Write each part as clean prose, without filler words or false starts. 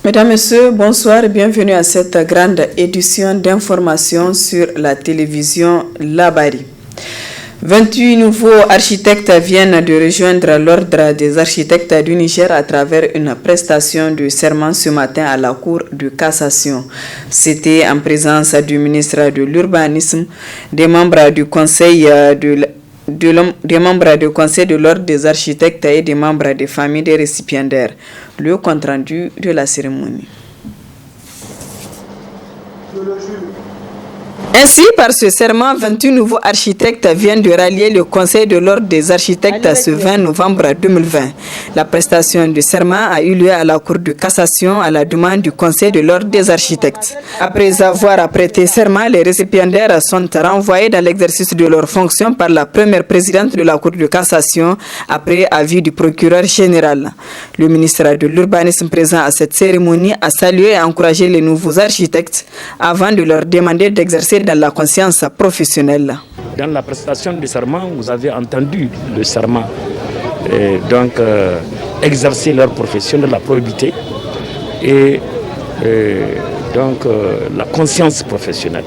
Mesdames, Messieurs, bonsoir et bienvenue à cette grande édition d'information sur la télévision Labari. 28 nouveaux architectes viennent de rejoindre l'ordre des architectes du Niger à travers une prestation de serment ce matin à la Cour de cassation. C'était en présence du ministre de l'Urbanisme, des membres du Conseil des membres du Conseil de l'Ordre des architectes et des membres des familles des récipiendaires. Le compte-rendu de la cérémonie. Ainsi, par ce serment, 28 nouveaux architectes viennent de rallier le Conseil de l'Ordre des architectes ce 20 novembre 2020. La prestation du serment a eu lieu à la Cour de cassation à la demande du Conseil de l'Ordre des architectes. Après avoir prêté serment, les récipiendaires sont renvoyés dans l'exercice de leurs fonctions par la première présidente de la Cour de cassation après avis du procureur général. Le ministre de l'Urbanisme présent à cette cérémonie a salué et encouragé les nouveaux architectes avant de leur demander d'exercer dans la conscience professionnelle. Dans la prestation du serment, vous avez entendu le serment exercer leur profession de la probité et la conscience professionnelle.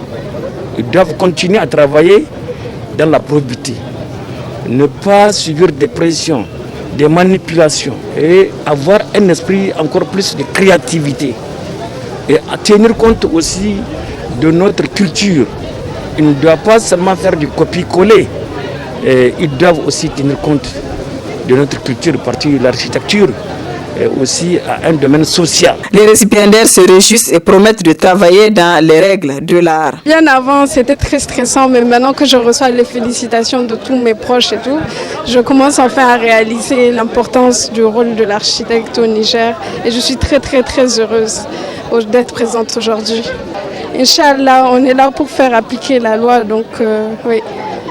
Ils doivent continuer à travailler dans la probité, ne pas subir des pressions, des manipulations et avoir un esprit encore plus de créativité et à tenir compte aussi de notre culture. Ils ne doivent pas seulement faire du copier-coller, ils doivent aussi tenir compte de notre culture, partie de l'architecture, et aussi à un domaine social. Les récipiendaires se réjouissent et promettent de travailler dans les règles de l'art. Bien avant, c'était très stressant, mais maintenant que je reçois les félicitations de tous mes proches et tout, je commence enfin à réaliser l'importance du rôle de l'architecte au Niger et je suis très heureuse d'être présente aujourd'hui. Inch'Allah, on est là pour faire appliquer la loi, donc oui,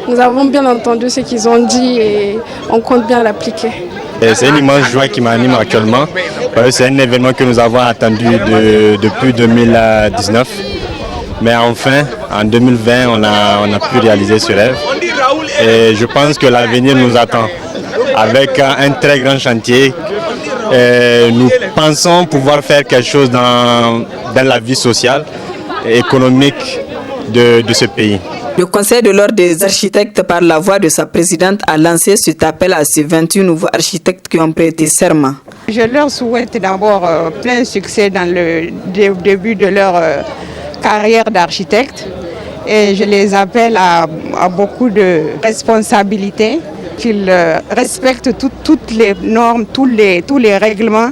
nous avons bien entendu ce qu'ils ont dit et on compte bien l'appliquer. C'est une immense joie qui m'anime actuellement. C'est un événement que nous avons attendu depuis 2019. Mais enfin, en 2020, on a pu réaliser ce rêve. Et je pense que l'avenir nous attend avec un très grand chantier. Nous pensons pouvoir faire quelque chose dans la vie sociale et économique de ce pays. Le Conseil de l'Ordre des architectes, par la voix de sa présidente, a lancé cet appel à ces 28 nouveaux architectes qui ont prêté serment. Je leur souhaite d'abord plein succès dans le début de leur carrière d'architecte et je les appelle à beaucoup de responsabilités, qu'ils respectent toutes les normes, tous les règlements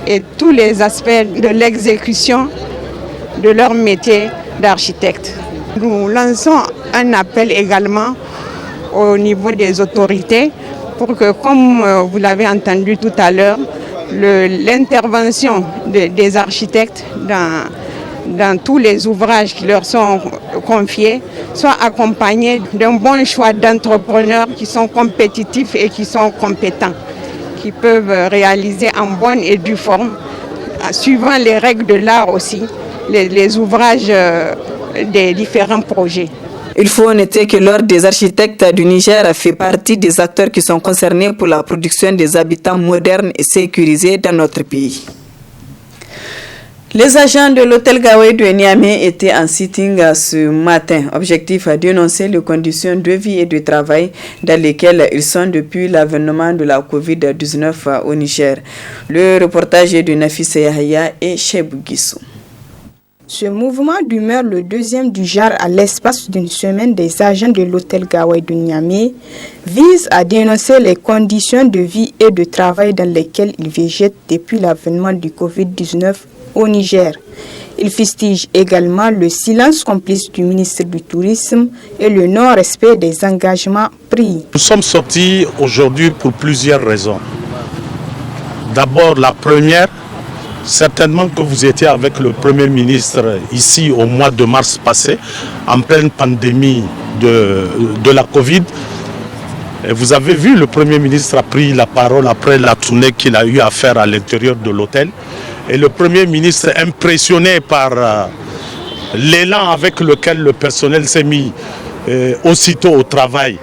et tous les aspects de l'exécution de leur métier d'architecte. Nous lançons un appel également au niveau des autorités pour que, comme vous l'avez entendu tout à l'heure, l'intervention des architectes dans tous les ouvrages qui leur sont confiés soit accompagnée d'un bon choix d'entrepreneurs qui sont compétitifs et qui sont compétents, qui peuvent réaliser en bonne et due forme, suivant les règles de l'art aussi, les ouvrages des différents projets. Il faut noter que l'Ordre des architectes du Niger fait partie des acteurs qui sont concernés pour la production des habitats modernes et sécurisés dans notre pays. Les agents de l'hôtel Gawai de Niamey étaient en sitting ce matin. Objectif à dénoncer les conditions de vie et de travail dans lesquelles ils sont depuis l'avènement de la COVID-19 au Niger. Le reportage est de Nafisa Yahya et Chebou Guissou. Ce mouvement d'humeur, le deuxième du genre à l'espace d'une semaine des agents de l'hôtel Gawai de Niamey, vise à dénoncer les conditions de vie et de travail dans lesquelles ils végètent depuis l'avènement du Covid-19 au Niger. Il fustige également le silence complice du ministre du Tourisme et le non-respect des engagements pris. Nous sommes sortis aujourd'hui pour plusieurs raisons. D'abord, la première, certainement que vous étiez avec le Premier ministre ici au mois de mars passé, en pleine pandémie de la Covid. Et vous avez vu, le Premier ministre a pris la parole après la tournée qu'il a eu à faire à l'intérieur de l'hôtel. Et le Premier ministre, impressionné par l'élan avec lequel le personnel s'est mis aussitôt au travail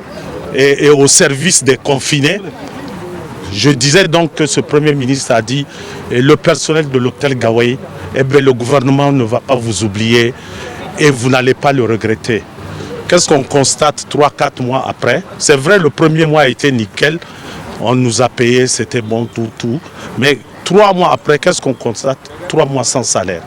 et au service des confinés, je disais donc que ce Premier ministre a dit le personnel de l'hôtel Gawai eh bien, le gouvernement ne va pas vous oublier et vous n'allez pas le regretter. Qu'est-ce qu'on constate 3-4 mois après? C'est vrai, le premier mois a été nickel, on nous a payé, c'était bon, tout. Mais 3 mois après, qu'est-ce qu'on constate? 3 mois sans salaire.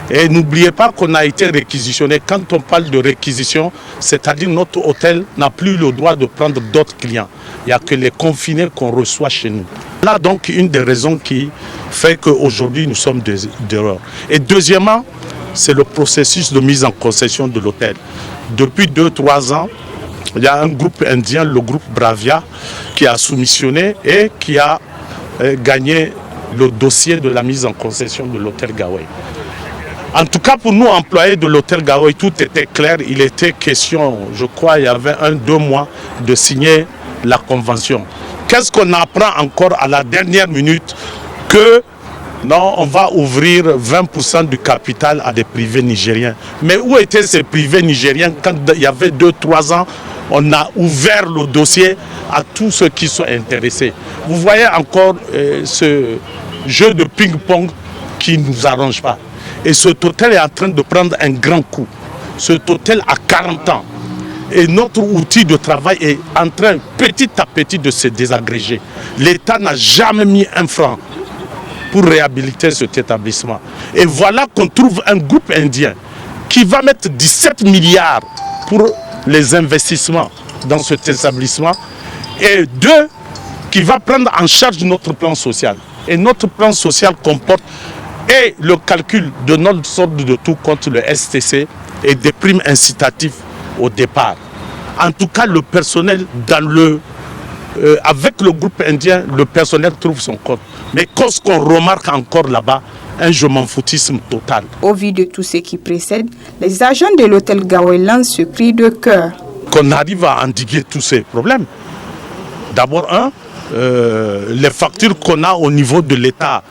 Et n'oubliez pas qu'on a été réquisitionné. Quand on parle de réquisition, c'est-à-dire notre hôtel n'a plus le droit de prendre d'autres clients. Il n'y a que les confinés qu'on reçoit chez nous. Là donc une des raisons qui fait qu'aujourd'hui nous sommes dehors. Et deuxièmement, c'est le processus de mise en concession de l'hôtel. Depuis 2-3 ans, il y a un groupe indien, le groupe Bravia, qui a soumissionné et qui a gagné le dossier de la mise en concession de l'hôtel Gawai. En tout cas, pour nous, employés de l'hôtel Gawai, tout était clair. Il était question, je crois, il y avait 1-2 mois de signer la convention. Qu'est-ce qu'on apprend encore à la dernière minute? Que non, on va ouvrir 20% du capital à des privés nigériens. Mais où étaient ces privés nigériens quand il y avait 2-3 ans? On a ouvert le dossier à tous ceux qui sont intéressés. Vous voyez encore ce jeu de ping-pong qui ne nous arrange pas. Et cet hôtel est en train de prendre un grand coup. Cet hôtel a 40 ans. Et notre outil de travail est en train petit à petit de se désagréger. L'État n'a jamais mis un franc pour réhabiliter cet établissement. Et voilà qu'on trouve un groupe indien qui va mettre 17 milliards pour les investissements dans cet établissement et 2 qui va prendre en charge notre plan social. Et notre plan social comporte et le calcul de notre sorte de tout contre le STC et des primes incitatives au départ. En tout cas, le personnel avec le groupe indien, le personnel trouve son compte. Mais qu'est-ce qu'on remarque encore là-bas? Un je m'en foutisme total. Au vu de tout ce qui précède, les agents de l'hôtel Gawai lancent ce cri de cœur. Qu'on arrive à endiguer tous ces problèmes. D'abord, les factures qu'on a au niveau de l'État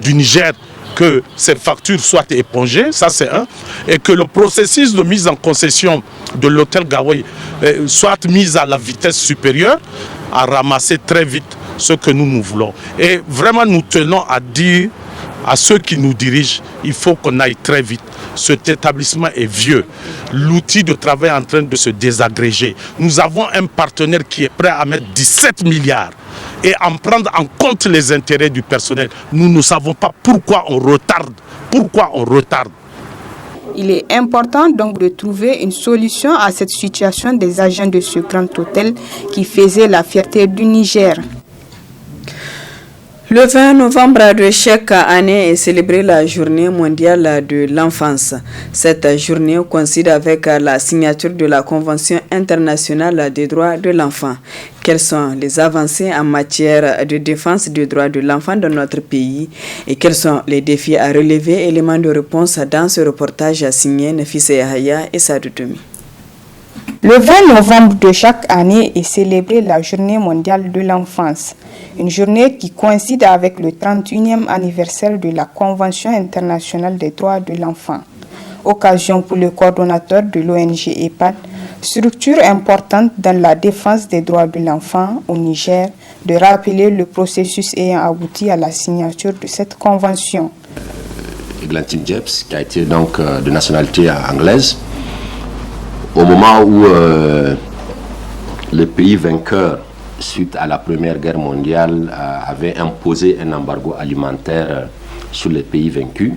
du Niger, que ces factures soient épongées, ça c'est un, et que le processus de mise en concession de l'hôtel Gawai soit mis à la vitesse supérieure, à ramasser très vite ce que nous voulons. Et vraiment nous tenons à dire à ceux qui nous dirigent, il faut qu'on aille très vite. Cet établissement est vieux. L'outil de travail est en train de se désagréger. Nous avons un partenaire qui est prêt à mettre 17 milliards et en prendre en compte les intérêts du personnel. Nous ne savons pas pourquoi on retarde. Il est important donc de trouver une solution à cette situation des agents de ce grand hôtel qui faisait la fierté du Niger. Le 20 novembre de chaque année est célébrée la journée mondiale de l'enfance. Cette journée coïncide avec la signature de la Convention internationale des droits de l'enfant. Quelles sont les avancées en matière de défense des droits de l'enfant dans notre pays et quels sont les défis à relever? Éléments de réponse dans ce reportage signé Nafisa Yahaya et Sadou Toumi. Le 20 novembre de chaque année est célébrée la Journée mondiale de l'enfance, une journée qui coïncide avec le 31e anniversaire de la Convention internationale des droits de l'enfant. Occasion pour le coordonnateur de l'ONG EPAD, structure importante dans la défense des droits de l'enfant au Niger, de rappeler le processus ayant abouti à la signature de cette convention. Eglantine Jebs, qui a été donc de nationalité anglaise, au moment où les pays vainqueurs, suite à la Première Guerre mondiale, avaient imposé un embargo alimentaire sur les pays vaincus,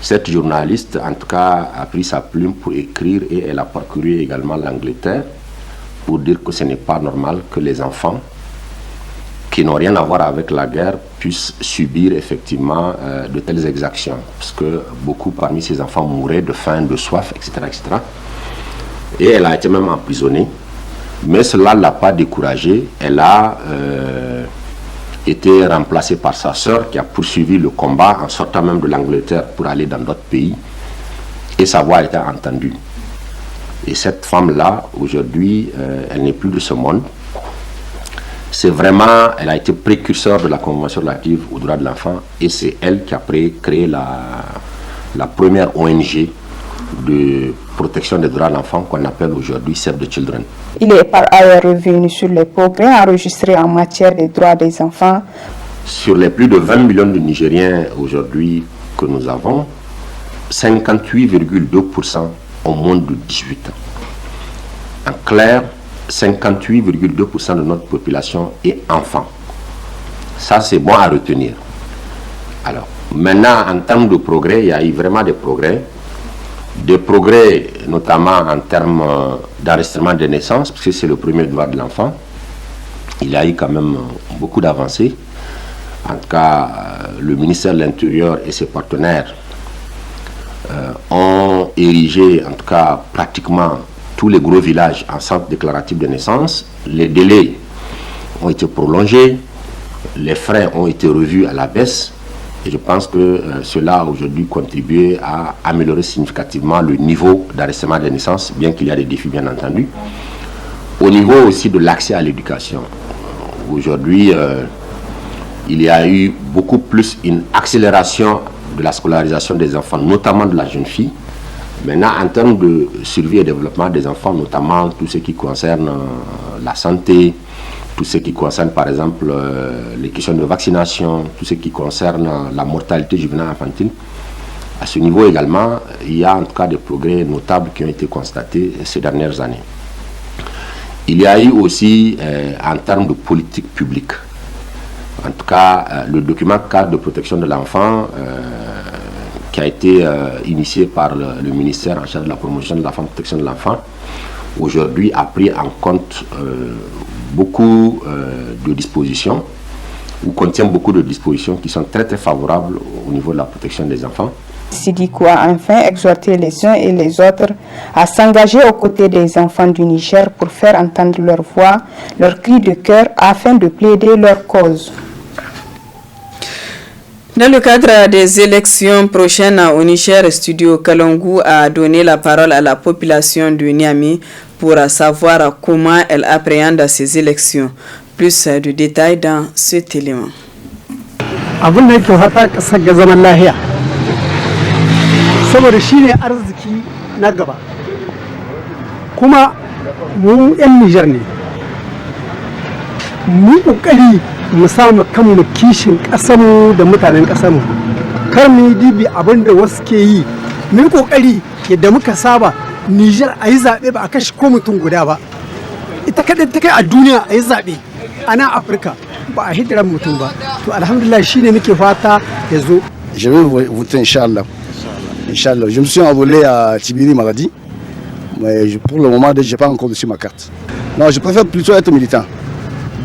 cette journaliste, en tout cas, a pris sa plume pour écrire et elle a parcouru également l'Angleterre pour dire que ce n'est pas normal que les enfants qui n'ont rien à voir avec la guerre puissent subir effectivement de telles exactions. Parce que beaucoup parmi ces enfants mouraient de faim, de soif, etc., etc. Et elle a été même emprisonnée. Mais cela ne l'a pas découragée. Elle a été remplacée par sa sœur qui a poursuivi le combat en sortant même de l'Angleterre pour aller dans d'autres pays. Et sa voix a été entendue. Et cette femme-là, aujourd'hui, elle n'est plus de ce monde. C'est vraiment, elle a été précurseur de la Convention relative aux droits de l'enfant et c'est elle qui a créé la première ONG de protection des droits de l'enfant qu'on appelle aujourd'hui Save the Children. Il est par ailleurs revenu sur les progrès enregistrés en matière des droits des enfants. Sur les plus de 20 millions de Nigériens aujourd'hui que nous avons, 58,2% ont moins de 18 ans. En clair, 58,2% de notre population est enfant. Ça, c'est bon à retenir. Alors, maintenant, en termes de progrès, il y a eu vraiment des progrès. Des progrès, notamment en termes d'enregistrement des naissances, parce que c'est le premier droit de l'enfant. Il y a eu quand même beaucoup d'avancées. En tout cas, le ministère de l'Intérieur et ses partenaires ont érigé, en tout cas, pratiquement tous les gros villages en centre déclaratif de naissance. Les délais ont été prolongés, les frais ont été revus à la baisse. Et je pense que cela a aujourd'hui contribué à améliorer significativement le niveau d'enregistrement des naissances, bien qu'il y a des défis bien entendu. Au niveau aussi de l'accès à l'éducation. Aujourd'hui, il y a eu beaucoup plus une accélération de la scolarisation des enfants, notamment de la jeune fille. Maintenant, en termes de survie et développement des enfants, notamment tout ce qui concerne la santé, tout ce qui concerne par exemple les questions de vaccination, tout ce qui concerne la mortalité juvénile infantile, à ce niveau également, il y a en tout cas des progrès notables qui ont été constatés ces dernières années. Il y a eu aussi, en termes de politique publique, en tout cas, le document cadre de protection de l'enfant qui a été initié par le ministère en charge de la promotion de la femme, protection de l'enfant, aujourd'hui a pris en compte beaucoup de dispositions, ou contient beaucoup de dispositions qui sont très très favorables au niveau de la protection des enfants. Sidiko a enfin exhorté les uns et les autres à s'engager aux côtés des enfants du Niger pour faire entendre leur voix, leur cri de cœur afin de plaider leur cause. Dans le cadre des élections prochaines au Niger, Studio Kalongu a donné la parole à la population de Niamey pour savoir comment elle appréhende ces élections. Plus de détails dans cet élément. Abin da yake fata kasar ga zaman lahiya saboda shine arziki na gaba kuma mu yan Niger ne mu kokari mu samu kanmu kishin kasarmu da mutanen kasarmu kar mu dibi abin da wasu ke yi mu kokari yadda muka saba Niger ayi zabe ba a kashi ko mutum guda ba ita kadai ta kai a duniya ayi zabe a nan Afirka ba a hijiran mutum ba to alhamdulillah shine muke fata ya zo. Je vais voter Inch'Allah. Inch'Allah. Je me suis envolé à Tibiri Maradi, mais pour le moment je n'ai pas encore reçu ma carte. Non, je préfère plutôt être militant.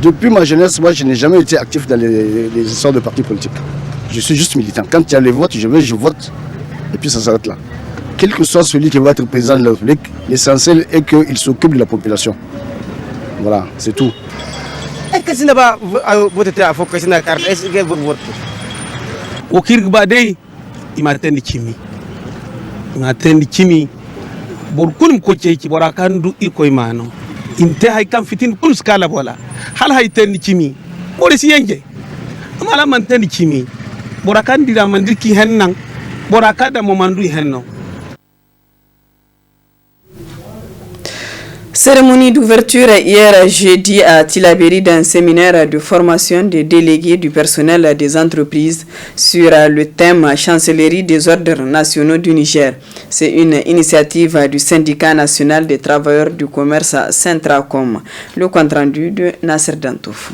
Depuis ma jeunesse, moi je n'ai jamais été actif dans les histoires de partis politiques. Je suis juste militant. Quand il y a les votes, je vote et puis ça s'arrête là. Quel que soit celui qui va être président de la République, l'essentiel est qu'il s'occupe de la population. Voilà, c'est tout. Kasina ba vote ta afo kasina carte est-ce que vous vote o kirgba dai imatendi kimi bor kulum ko ceki bora kan du iko imano inte hay kan fitin kul skala bola hal hay tendi kimi bori si yenge amala man tendi kimi bora kan dira man dirki hennan bora kada mo mandu henno. Cérémonie d'ouverture hier jeudi à Tillabéri d'un séminaire de formation des délégués du personnel des entreprises sur le thème Chancellerie des ordres nationaux du Niger. C'est une initiative du syndicat national des travailleurs du commerce Centracom. Le compte-rendu de Nasser Dantouf.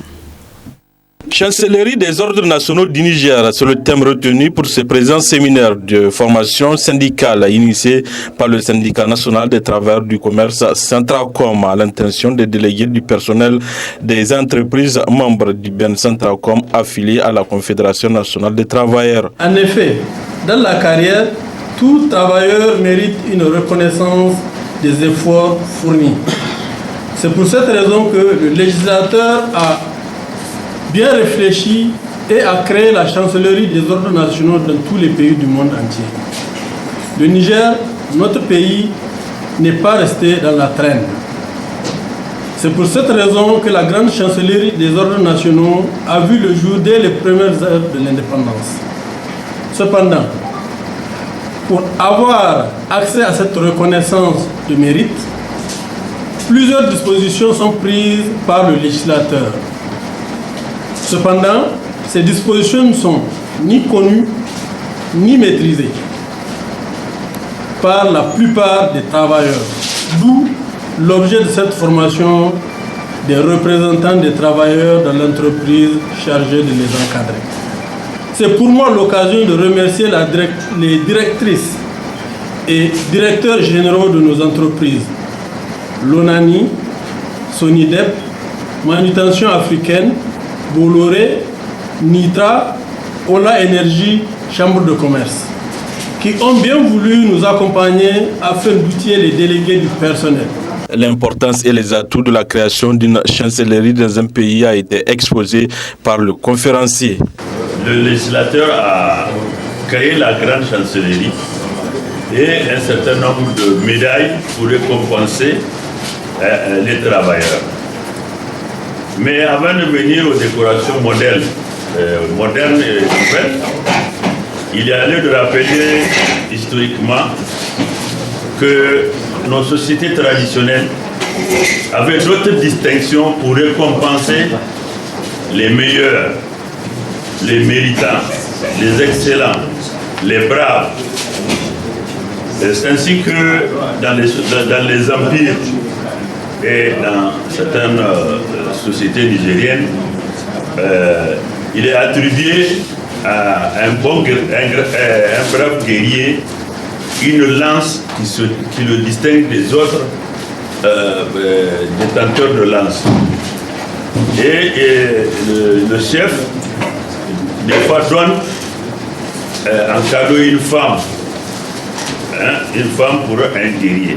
Chancellerie des ordres nationaux du Niger, c'est le thème retenu pour ce présent séminaire de formation syndicale initié par le syndicat national des travailleurs du commerce Centracom à l'intention des délégués du personnel des entreprises membres du BEN Centracom affiliés à la Confédération nationale des travailleurs. En effet, dans la carrière, tout travailleur mérite une reconnaissance des efforts fournis. C'est pour cette raison que le législateur a bien réfléchi et a créé la chancellerie des ordres nationaux dans tous les pays du monde entier. Le Niger, notre pays, n'est pas resté dans la traîne. C'est pour cette raison que la grande chancellerie des ordres nationaux a vu le jour dès les premières heures de l'indépendance. Cependant, pour avoir accès à cette reconnaissance de mérite, plusieurs dispositions sont prises par le législateur. Cependant, ces dispositions ne sont ni connues ni maîtrisée par la plupart des travailleurs. D'où l'objet de cette formation des représentants des travailleurs dans l'entreprise chargée de les encadrer. C'est pour moi l'occasion de remercier les directrices et directeurs généraux de nos entreprises, l'ONANI, Sonidep, Manutention africaine, Bolloré, Nitra, Ola Énergie, Chambre de commerce, qui ont bien voulu nous accompagner afin d'outiller les délégués du personnel. L'importance et les atouts de la création d'une chancellerie dans un pays a été exposée par le conférencier. Le législateur a créé la grande chancellerie et un certain nombre de médailles pour récompenser les travailleurs. Mais avant de venir aux décorations modernes et nouvelles, il y a lieu de rappeler historiquement que nos sociétés traditionnelles avaient d'autres distinctions pour récompenser les meilleurs, les méritants, les excellents, les braves. C'est ainsi que dans les empires et dans certaines sociétés nigériennes, il est attribué à un brave guerrier une lance qui le distingue des autres détenteurs de lance. Et le chef, des fois, donne en cadeau une femme pour un guerrier.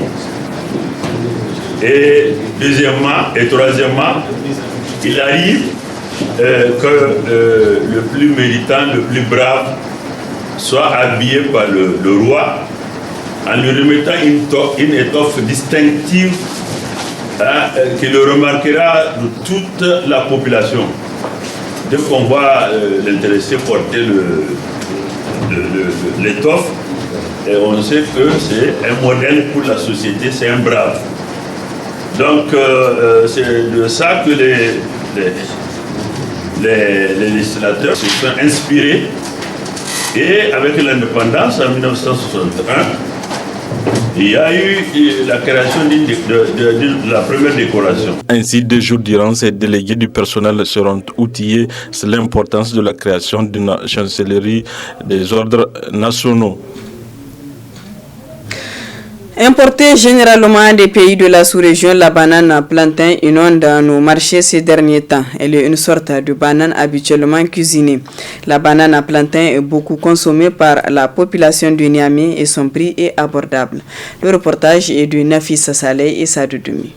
Et deuxièmement et troisièmement, il arrive que le plus méritant, le plus brave, soit habillé par le roi en lui remettant une étoffe distinctive qui le remarquera de toute la population. Dès qu'on voit l'intéressé porter l'étoffe, on sait que c'est un modèle pour la société, c'est un brave. Donc c'est de ça que les législateurs se sont inspirés. Et avec l'indépendance en 1961, il y a eu la création de la première décoration. Ainsi, 2 jours durant, ces délégués du personnel seront outillés. C'est l'importance de la création d'une chancellerie des ordres nationaux. Importée généralement des pays de la sous-région, la banane plantain inonde nos marchés ces derniers temps. Elle est une sorte de banane habituellement cuisinée. La banane plantain est beaucoup consommée par la population de Niamey et son prix est abordable. Le reportage est de Nafissa Saleh et Sadoudoumi.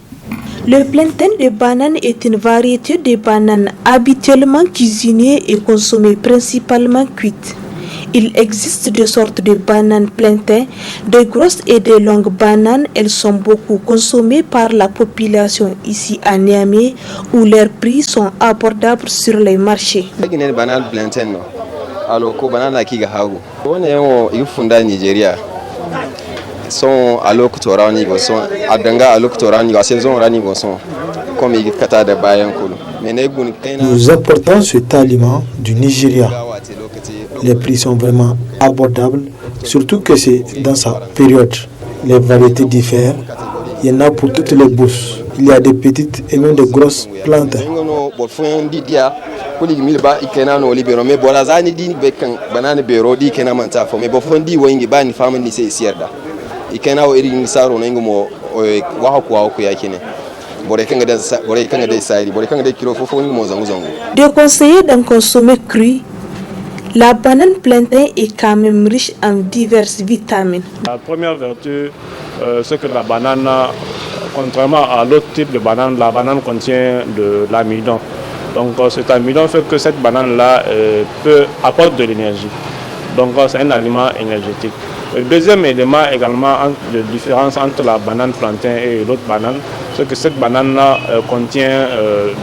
Le plantain de banane est une variété de bananes habituellement cuisinée et consommée principalement cuite. Il existe deux sortes de bananes plantain, de grosses et de longues bananes. Elles sont beaucoup consommées par la population ici à Niamey où leurs prix sont abordables sur les marchés. Banane plantain no. Alors ko banana ki ga hagu. Wannan yawo ifunda Nigeria. Son alok torani go son adanga alok torani go saison rani go son comme il kata de bayan kulu. Nous importons cet aliment du Nigeria. Les prix sont vraiment abordables, surtout que c'est dans sa période. Les variétés diffèrent. Il y en a pour toutes les bourses. Il y a des petites et même des grosses plantes. Déconseillé d'en consommer cru, la banane plantain est quand même riche en diverses vitamines. La première vertu, c'est que la banane, contrairement à l'autre type de banane, la banane contient de l'amidon. Donc cet amidon fait que cette banane-là apporte de l'énergie. Donc c'est un aliment énergétique. Le deuxième élément également de différence entre la banane plantain et l'autre banane, c'est que cette banane-là contient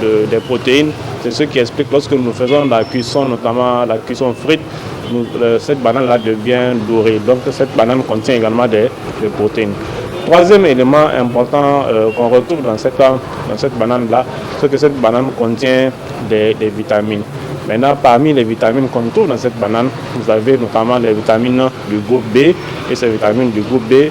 des protéines. C'est ce qui explique lorsque nous faisons la cuisson, notamment la cuisson frite, cette banane-là devient dorée. Donc cette banane contient également des protéines. Troisième élément important qu'on retrouve dans cette banane-là, c'est que cette banane contient des vitamines. Maintenant, parmi les vitamines qu'on trouve dans cette banane, vous avez notamment les vitamines du groupe B, et ces vitamines du groupe B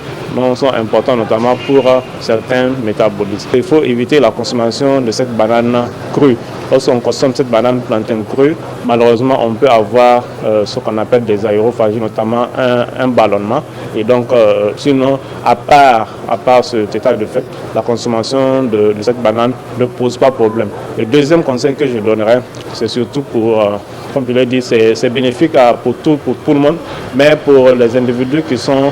sont importantes notamment pour certains métabolismes. Il faut éviter la consommation de cette banane crue. Lorsqu'on consomme cette banane plantain crue, malheureusement, on peut avoir ce qu'on appelle des aérophagies, notamment un ballonnement. Et donc, sinon, à part cet état de fait, la consommation de cette banane ne pose pas problème. Le deuxième conseil que je donnerais, c'est surtout pour, comme je l'ai dit, c'est bénéfique pour tout le monde, mais pour les individus qui sont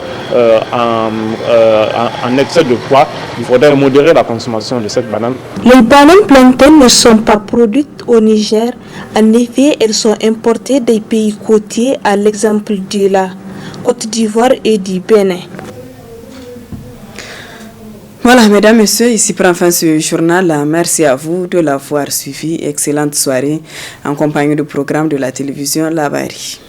en excès de poids, il faudrait modérer la consommation de cette banane. Les bananes plantain ne sont pas produites au Niger. En effet, elles sont importées des pays côtiers, à l'exemple de la Côte d'Ivoire et du Bénin. Voilà, mesdames, messieurs, ici prend fin ce journal. Merci à vous de l'avoir suivi. Excellente soirée en compagnie du programme de la télévision La Bari.